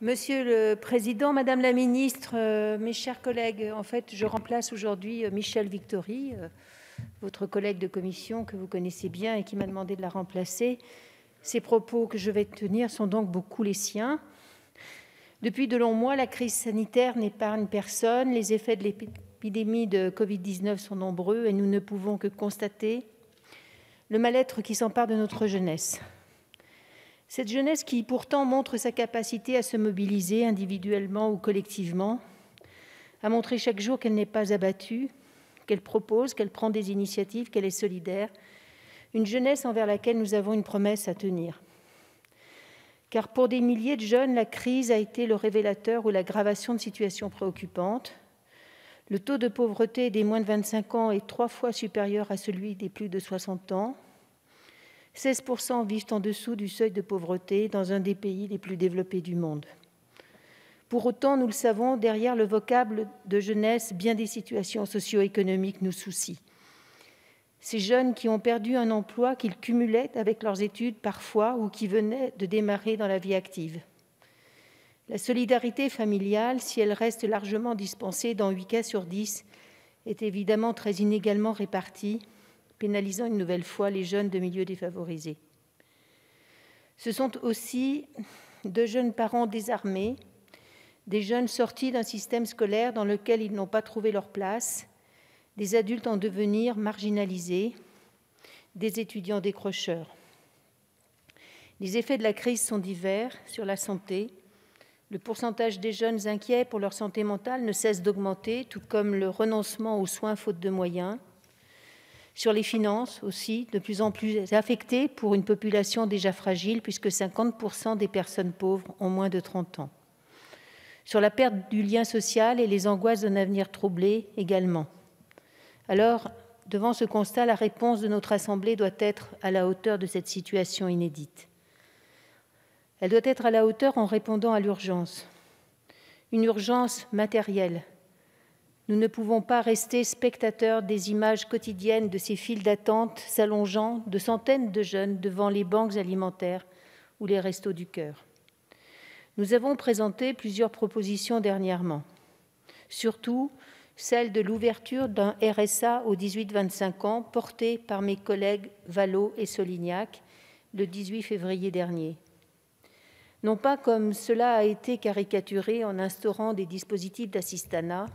Monsieur le Président, Madame la Ministre, mes chers collègues, en fait, je remplace aujourd'hui Michèle Victory, votre collègue de commission que vous connaissez bien et qui m'a demandé de la remplacer. Ces propos que je vais tenir sont donc beaucoup les siens. Depuis de longs mois, la crise sanitaire n'épargne personne. Les effets de l'épidémie de Covid-19 sont nombreux et nous ne pouvons que constater le mal-être qui s'empare de notre jeunesse. Cette jeunesse qui pourtant montre sa capacité à se mobiliser individuellement ou collectivement, à montrer chaque jour qu'elle n'est pas abattue, qu'elle propose, qu'elle prend des initiatives, qu'elle est solidaire. Une jeunesse envers laquelle nous avons une promesse à tenir. Car pour des milliers de jeunes, la crise a été le révélateur ou l'aggravation de situations préoccupantes. Le taux de pauvreté des moins de 25 ans est 3 fois supérieur à celui des plus de 60 ans. 16% vivent en dessous du seuil de pauvreté dans un des pays les plus développés du monde. Pour autant, nous le savons, derrière le vocable de jeunesse, bien des situations socio-économiques nous soucient. Ces jeunes qui ont perdu un emploi qu'ils cumulaient avec leurs études parfois ou qui venaient de démarrer dans la vie active. La solidarité familiale, si elle reste largement dispensée dans 8 cas sur 10, est évidemment très inégalement répartie, pénalisant une nouvelle fois les jeunes de milieux défavorisés. Ce sont aussi de jeunes parents désarmés, des jeunes sortis d'un système scolaire dans lequel ils n'ont pas trouvé leur place, des adultes en devenir marginalisés, des étudiants décrocheurs. Les effets de la crise sont divers sur la santé. Le pourcentage des jeunes inquiets pour leur santé mentale ne cesse d'augmenter, tout comme le renoncement aux soins faute de moyens. Sur les finances aussi, de plus en plus affectées pour une population déjà fragile, puisque 50% des personnes pauvres ont moins de 30 ans. Sur la perte du lien social et les angoisses d'un avenir troublé également. Alors, devant ce constat, la réponse de notre Assemblée doit être à la hauteur de cette situation inédite. Elle doit être à la hauteur en répondant à l'urgence. Une urgence matérielle. Nous ne pouvons pas rester spectateurs des images quotidiennes de ces files d'attente s'allongeant de centaines de jeunes devant les banques alimentaires ou les restos du cœur. Nous avons présenté plusieurs propositions dernièrement, surtout celle de l'ouverture d'un RSA aux 18-25 ans portée par mes collègues Vallaud et Solignac le 18 février dernier. Non pas comme cela a été caricaturé en instaurant des dispositifs d'assistanat,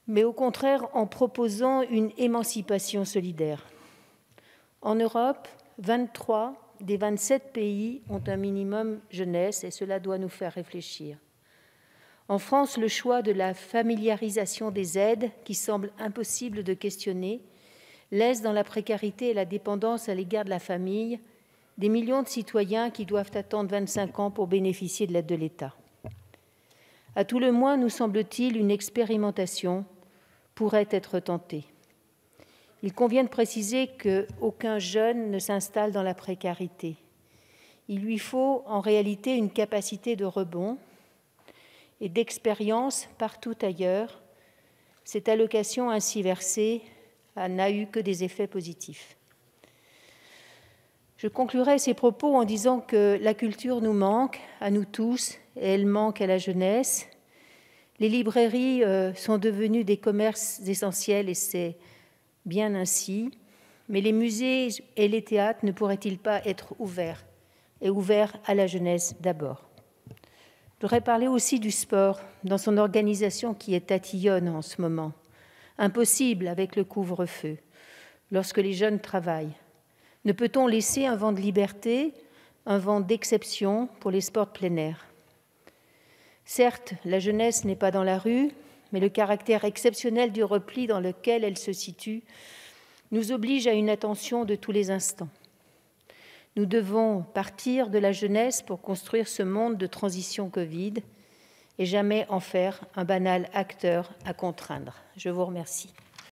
mais au contraire en proposant une émancipation solidaire. En Europe, 23 des 27 pays ont un minimum jeunesse et cela doit nous faire réfléchir. En France, le choix de la familiarisation des aides, qui semble impossible de questionner, laisse dans la précarité et la dépendance à l'égard de la famille des millions de citoyens qui doivent attendre 25 ans pour bénéficier de l'aide de l'État. À tout le moins, nous semble-t-il, une expérimentation pourrait être tentée. Il convient de préciser qu'aucun jeune ne s'installe dans la précarité. Il lui faut en réalité une capacité de rebond et d'expérience partout ailleurs. Cette allocation ainsi versée n'a eu que des effets positifs. Je conclurai ces propos en disant que la culture nous manque, à nous tous, et elle manque à la jeunesse. Les librairies sont devenues des commerces essentiels et c'est bien ainsi. Mais les musées et les théâtres ne pourraient-ils pas être ouverts à la jeunesse d'abord? Je voudrais parler aussi du sport dans son organisation qui est tatillonne en ce moment. Impossible avec le couvre-feu, lorsque les jeunes travaillent. Ne peut-on laisser un vent de liberté, un vent d'exception pour les sports de plein air? Certes, la jeunesse n'est pas dans la rue, mais le caractère exceptionnel du repli dans lequel elle se situe nous oblige à une attention de tous les instants. Nous devons partir de la jeunesse pour construire ce monde de transition Covid et jamais en faire un banal acteur à contraindre. Je vous remercie.